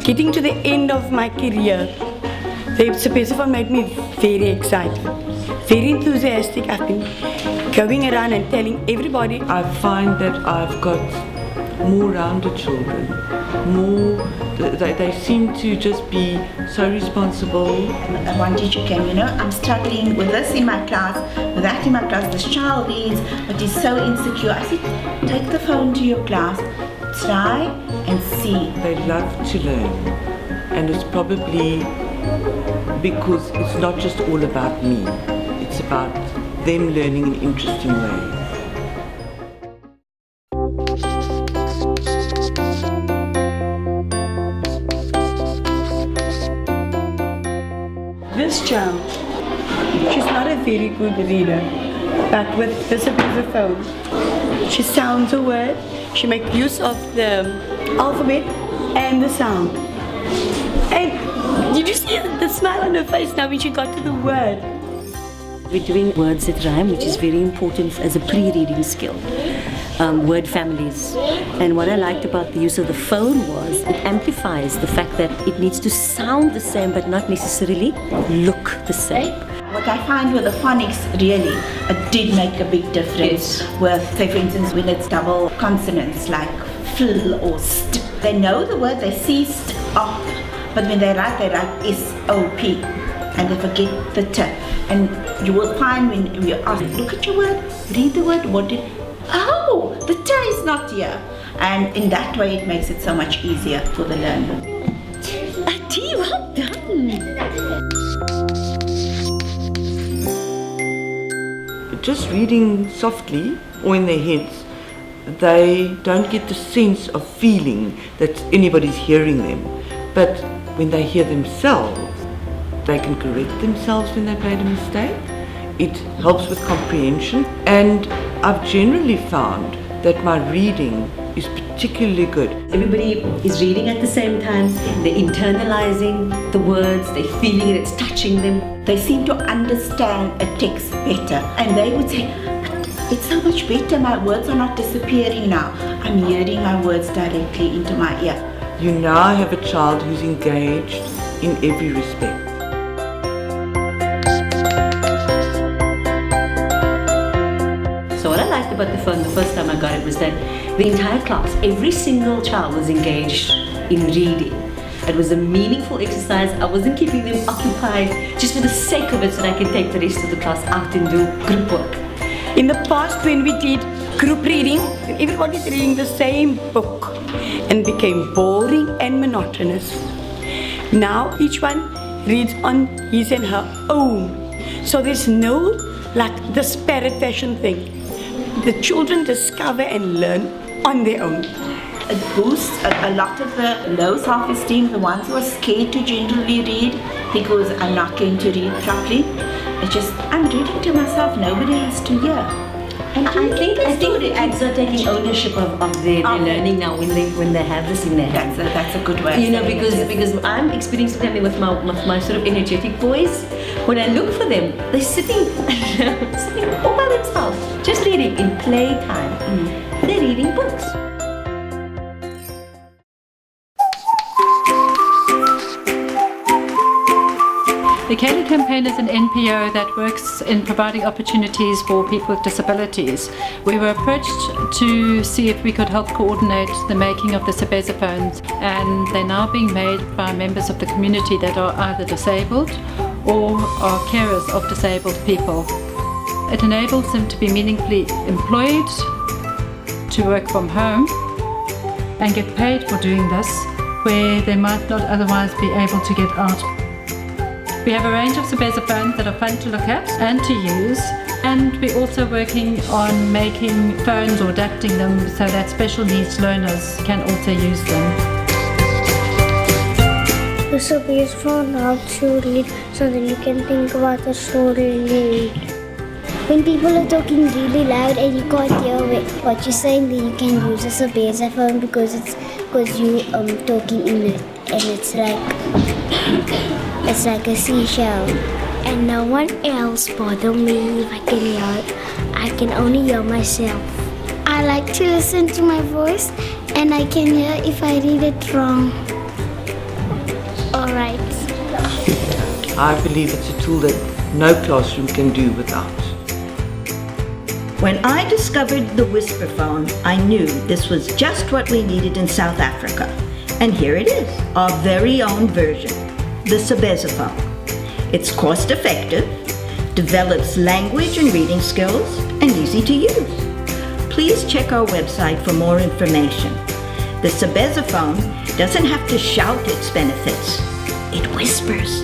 getting to the end of my career, the Sebezaphone made me very excited, very enthusiastic. I've been going around and telling everybody. I find that I've got more rounded children, they seem to just be so responsible. One teacher came, I'm struggling with this in my class, with that in my class, this child reads, but he's so insecure. I said, take the phone to your class, try and see. They love to learn, and it's probably because it's not just all about me, it's about them learning in interesting ways. This child, she's not a very good reader, but with the Sebezaphone, she sounds a word, she makes use of the alphabet and the sound. And did you see the smile on her face now when she got to the word? We're doing words that rhyme, which is very important as a pre-reading skill. Word families. And what I liked about the use of the phone was it amplifies the fact that it needs to sound the same but not necessarily look the same. What I find with the phonics, really, it did make a big difference. Yes. With, say for instance, when it's double consonants like fl or st. They know the word, they see st off, but when they write S-O-P, and they forget the t. And you will find when you ask, look at your word, read the word, what did, oh, the t is not here. And in that way it makes it so much easier for the learner. Adi, well done! Just reading softly or in their heads, they don't get the sense of feeling that anybody's hearing them. But when they hear themselves, they can correct themselves when they've made a mistake. It helps with comprehension, and I've generally found that my reading is particularly good. Everybody is reading at the same time, they're internalizing the words, they're feeling it, it's touching them. They seem to understand a text better, and they would say, but it's so much better, my words are not disappearing now. I'm hearing my words directly into my ear. You now have a child who's engaged in every respect. So what I liked about the phone the first time I got it was that the entire class, every single child was engaged in reading. It was a meaningful exercise. I wasn't keeping them occupied just for the sake of it so that I can take the rest of the class out and do group work. In the past, when we did group reading, everybody's reading the same book and became boring and monotonous. Now each one reads on his and her own. So there's no like this parrot fashion thing. The children discover and learn on their own. It boosts a lot of the low self-esteem, the ones who are scared to generally read because I'm not going to read properly. It's just, I'm reading to myself, nobody has to hear. And I think the kids are taking ownership of their learning now when they have this in their hands. That's a good way. Because I'm experiencing something with my sort of energetic boys. When I look for them, they're sitting all by themselves, just reading in playtime. They're reading books. The Kaylee campaign is an NPO that works in providing opportunities for people with disabilities. We were approached to see if we could help coordinate the making of the Sebezaphones, and they're now being made by members of the community that are either disabled or are carers of disabled people. It enables them to be meaningfully employed, to work from home and get paid for doing this, where they might not otherwise be able to get out. We have a range of Sebezaphones that are fun to look at and to use, and we're also working on making phones or adapting them so that special needs learners can also use them. The Sebezaphone helps you read so that you can think about the story you read. When people are talking really loud and you can't hear what you're saying, then you can use a Sebezaphone because you talking in it, and it's like a seashell. And no one else bother me if I can only hear myself. I like to listen to my voice, and I can hear if I read it wrong. Alright. I believe it's a tool that no classroom can do without. When I discovered the Whisperphone, I knew this was just what we needed in South Africa. And here it is, our very own version, the Sebezaphone. It's cost effective, develops language and reading skills, and easy to use. Please check our website for more information. The Sebezaphone doesn't have to shout its benefits. It whispers.